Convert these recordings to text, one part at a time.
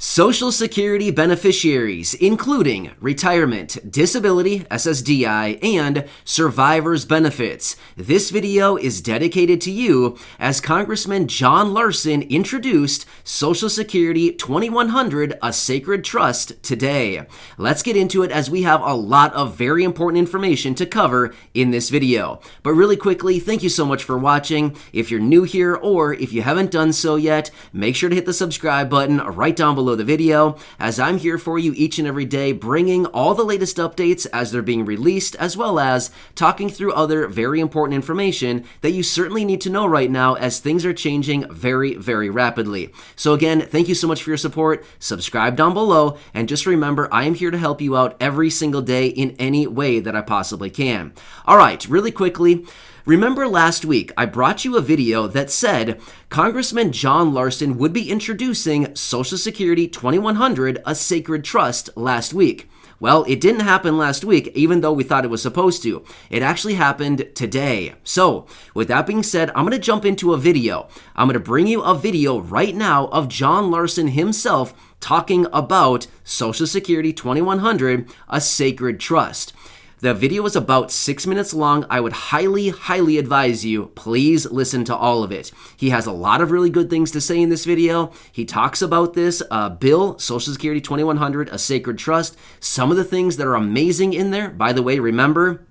Social Security beneficiaries, including retirement, disability, SSDI, and survivor's benefits. This video is dedicated to you as Congressman John Larson introduced Social Security 2100, a sacred trust, today. Let's get into it as we have a lot of very important information to cover in this video. But really quickly, thank you so much for watching. If you're new here or if you haven't done so yet, make sure to hit the subscribe button right down below the video, as I'm here for you each and every day, bringing all the latest updates as they're being released, as well as talking through other very important information that you certainly need to know right now as things are changing very, very rapidly. So again, thank you so much for your support. Subscribe down below, and just remember, I am here to help you out every single day in any way that I possibly can. All right, really quickly, remember last week I brought you a video that said Congressman John Larson would be introducing Social Security 2100, a sacred trust, last week. Well, it didn't happen last week, even though we thought it was supposed to. It actually happened today. So, with that being said, I'm going to jump into a video. I'm going to bring you a video right now of John Larson himself talking about Social Security 2100, a sacred trust. The video is about 6 minutes long. I would highly, highly advise you, please listen to all of it. He has a lot of really good things to say in this video. He talks about this bill, Social Security 2100, a sacred trust. Some of the things that are amazing in there, by the way, remember,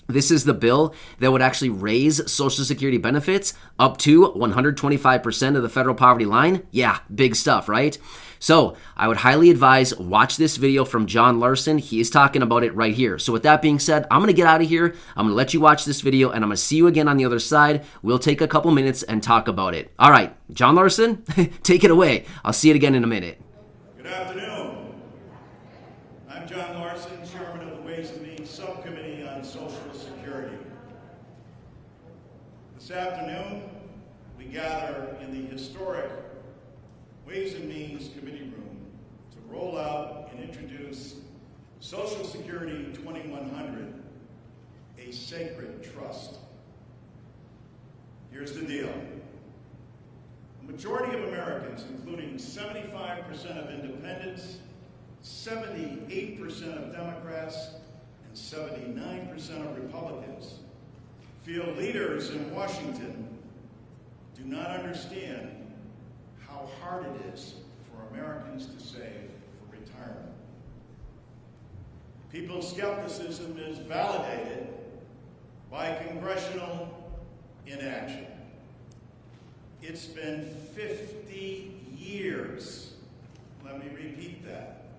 this is the bill that would actually raise Social Security benefits up to 125% of the federal poverty line. Yeah, big stuff, right? So I would highly advise watch this video from John Larson. He is talking about it right here. So with that being said, I'm going to get out of here. I'm going to let you watch this video, and I'm going to see you again on the other side. We'll take a couple minutes and talk about it. All right, John Larson, take it away. I'll see you again in a minute. Good afternoon. I'm John Larson, Chairman of the Ways and Means Subcommittee on Social Security. This afternoon, we gather in the historic Ways and Means Committee room to roll out and introduce Social Security 2100, a sacred trust. Here's the deal. The majority of Americans, including 75% of independents, 78% of Democrats, and 79% of Republicans, feel leaders in Washington do not understand how hard it is for Americans to save for retirement. People's skepticism is validated by congressional inaction. It's been 50 years, let me repeat that,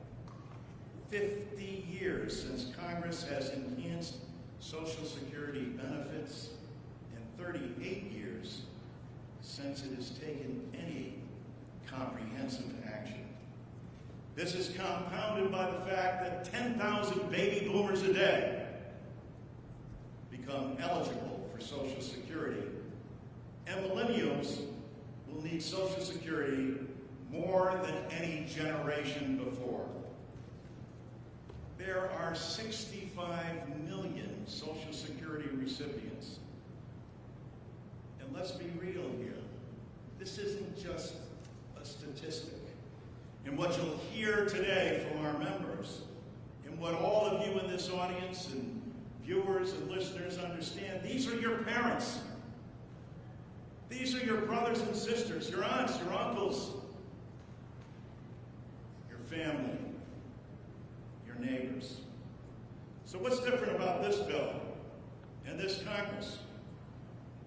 50 years since Congress has enhanced Social Security benefits, and 38 years since it has taken any comprehensive action. This is compounded by the fact that 10,000 baby boomers a day become eligible for Social Security, and millennials will need Social Security more than any generation before. There are 65 million Social Security recipients. And let's be real here. This isn't just a statistic. And what you'll hear today from our members, and what all of you in this audience and viewers and listeners understand, these are your parents. These are your brothers and sisters, your aunts, your uncles, your family, your neighbors. So what's different about this bill and this Congress?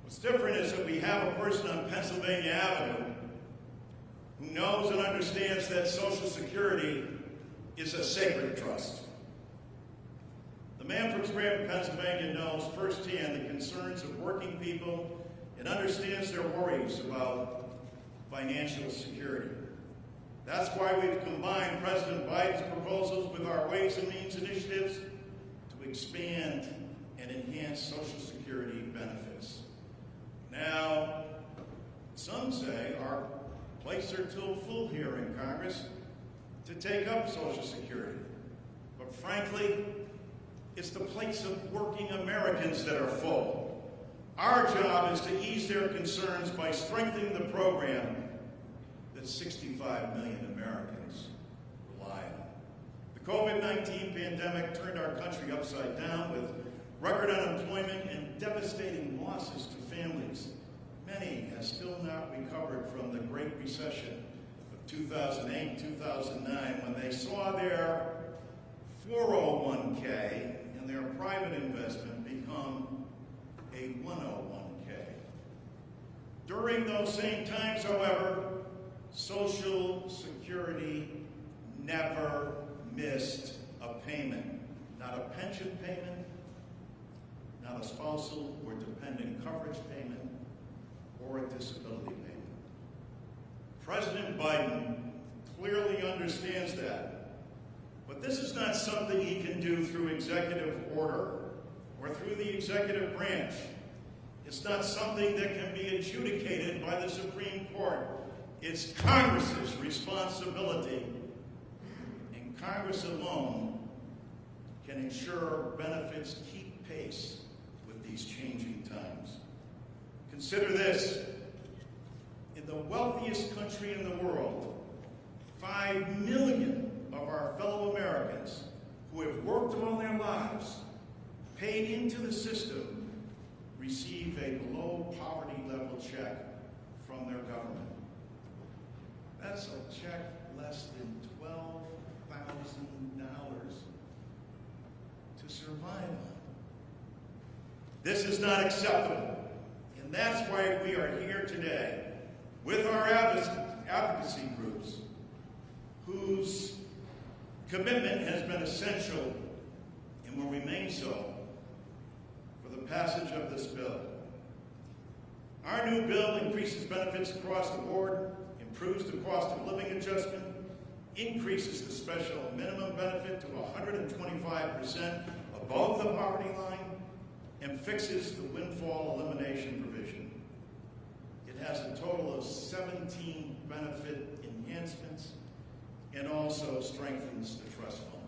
What's different is that we have a person on Pennsylvania Avenue who knows and understands that Social Security is a sacred trust. The man from Scranton, Pennsylvania knows firsthand the concerns of working people and understands their worries about financial security. That's why we've combined President Biden's proposals with our Ways and Means initiatives to expand and enhance Social Security benefits. Now, some say our plates are too full here in Congress to take up Social Security. But frankly, it's the plates of working Americans that are full. Our job is to ease their concerns by strengthening the program that 65 million Americans The COVID-19 pandemic turned our country upside down with record unemployment and devastating losses to families. Many have still not recovered from the Great Recession of 2008, 2009, when they saw their 401k and their private investment become a 101k. During those same times, however, Social Security never missed a payment. Not a pension payment, not a spousal or dependent coverage payment, or a disability payment. President Biden clearly understands that. But this is not something he can do through executive order or through the executive branch. It's not something that can be adjudicated by the Supreme Court. It's Congress's responsibility. And Congress alone can ensure benefits keep pace with these changing times. Consider this. In the wealthiest country in the world, 5 million of our fellow Americans who have worked all their lives, paid into the system, receive a below poverty level check from their government. That's a check less than $12,000 to survive on. This is not acceptable, and that's why we are here today with our advocacy groups, whose commitment has been essential and will remain so for the passage of this bill. Our new bill increases benefits across the board, improves the cost of living adjustment, increases the special minimum benefit to 125% above the poverty line, and fixes the windfall elimination provision. It has a total of 17 benefit enhancements and also strengthens the trust fund.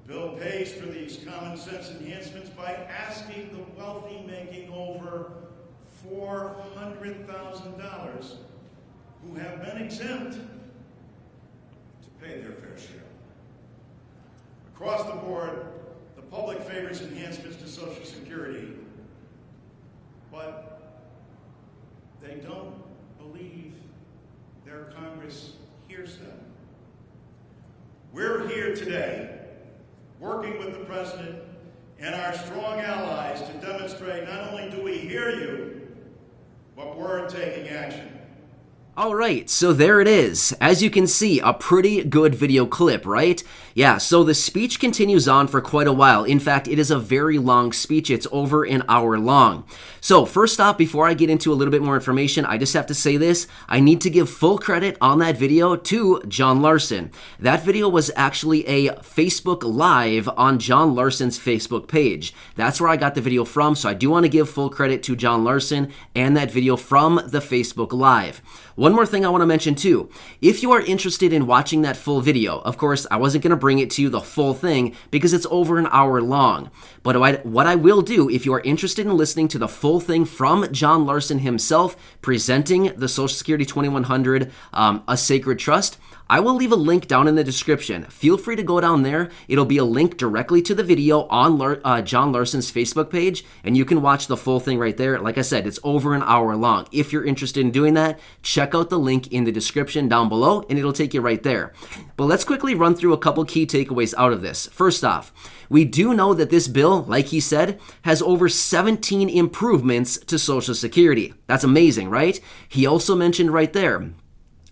The bill pays for these common sense enhancements by asking the wealthy making over $400,000 who have been exempt to pay their fair share. Across the board, the public favors enhancements to Social Security, but they don't believe their Congress hears them. We're here today, working with the President and our strong allies to demonstrate not only do we hear you, but we're taking action. Alright, so there it is. As you can see, a pretty good video clip, right? Yeah, so the speech continues on for quite a while. In fact, it is a very long speech. It's over an hour long. So first off, before I get into a little bit more information, I just have to say this. I need to give full credit on that video to John Larson. That video was actually a Facebook Live on John Larson's Facebook page. That's where I got the video from, so I do want to give full credit to John Larson and that video from the Facebook Live. One more thing I want to mention too. If you are interested in watching that full video, of course, I wasn't going to bring it to you the full thing because it's over an hour long. But what I will do, if you are interested in listening to the full thing from John Larson himself presenting the Social Security 2100, A Sacred Trust, I will leave a link down in the description. Feel free to go down there. It'll be a link directly to the video on John Larson's Facebook page, and you can watch the full thing right there. Like I said, it's over an hour long. If you're interested in doing that, check out the link in the description down below, and it'll take you right there. But let's quickly run through a couple key takeaways out of this. First off, we do know that this bill, like he said, has over 17 improvements to Social Security. That's amazing, right? He also mentioned right there,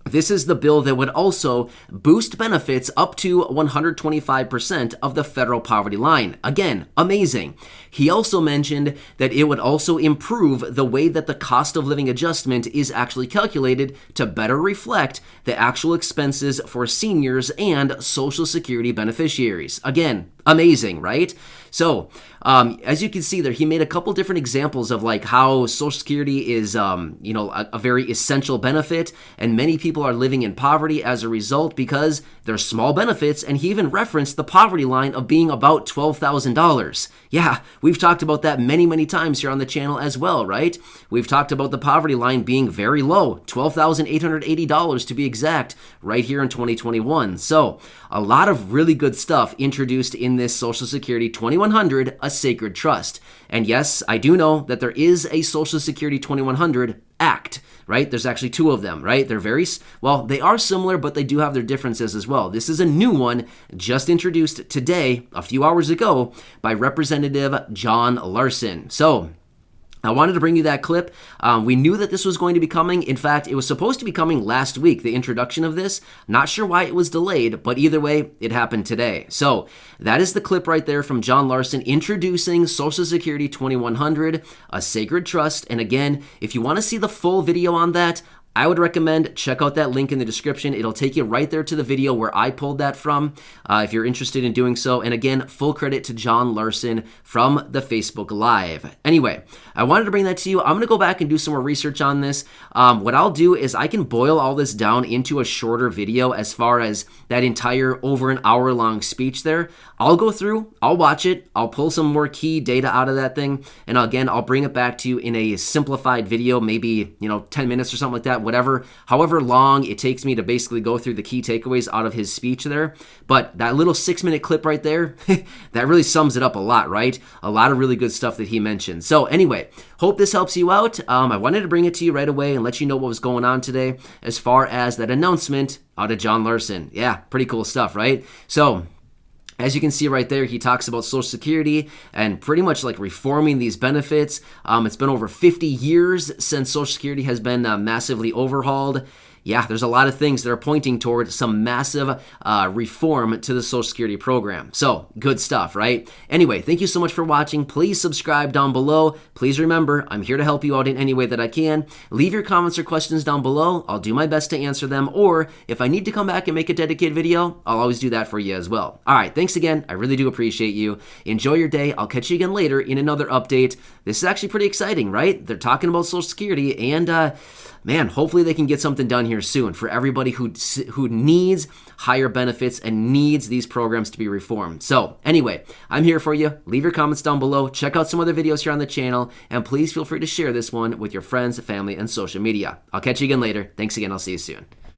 this is the bill that would also boost benefits up to 125% of the federal poverty line. Again, amazing. He also mentioned that it would also improve the way that the cost of living adjustment is actually calculated to better reflect the actual expenses for seniors and Social Security beneficiaries. Again, Amazing, right? So, as you can see there, he made a couple different examples of like how Social Security is, a very essential benefit, and many people are living in poverty as a result because they're small benefits, and he even referenced the poverty line of being about $12,000. Yeah, we've talked about that many, many times here on the channel as well, right? We've talked about the poverty line being very low, $12,880 to be exact, right here in 2021. So, a lot of really good stuff introduced in this Social Security 2100, a sacred trust. And yes, I do know that there is a Social Security 2100 Act, right? There's actually two of them, right? They're they are similar, but they do have their differences as well. This is a new one just introduced today, a few hours ago, by Representative John Larson. So, I wanted to bring you that clip. We knew that this was going to be coming. In fact, it was supposed to be coming last week, the introduction of this. Not sure why it was delayed, but either way, it happened today. So that is the clip right there from John Larson introducing Social Security 2100, a sacred trust. And again, if you want to see the full video on that, I would recommend check out that link in the description. It'll take you right there to the video where I pulled that from, if you're interested in doing so. And again, full credit to John Larson from the Facebook Live. Anyway, I wanted to bring that to you. I'm going to go back and do some more research on this. What I'll do is I can boil all this down into a shorter video as far as that entire over an hour long speech there. I'll go through, I'll watch it, I'll pull some more key data out of that thing, and again, I'll bring it back to you in a simplified video, maybe, 10 minutes or something like that, however long it takes me to basically go through the key takeaways out of his speech there. But that little 6-minute clip right there, that really sums it up a lot, right? A lot of really good stuff that he mentioned. So anyway, hope this helps you out. I wanted to bring it to you right away and let you know what was going on today as far as that announcement out of John Larson. Yeah, pretty cool stuff, right? So, as you can see right there, he talks about Social Security and pretty much like reforming these benefits. It's been over 50 years since Social Security has been massively overhauled. Yeah, there's a lot of things that are pointing toward some massive reform to the Social Security program. So, good stuff, right? Anyway, thank you so much for watching. Please subscribe down below. Please remember, I'm here to help you out in any way that I can. Leave your comments or questions down below. I'll do my best to answer them. Or if I need to come back and make a dedicated video, I'll always do that for you as well. All right, thanks again. I really do appreciate you. Enjoy your day. I'll catch you again later in another update. This is actually pretty exciting, right? They're talking about Social Security and man, hopefully they can get something done here soon for everybody who needs higher benefits and needs these programs to be reformed. So anyway, I'm here for you. Leave your comments down below. Check out some other videos here on the channel, and please feel free to share this one with your friends, family, and social media. I'll catch you again later. Thanks again. I'll see you soon.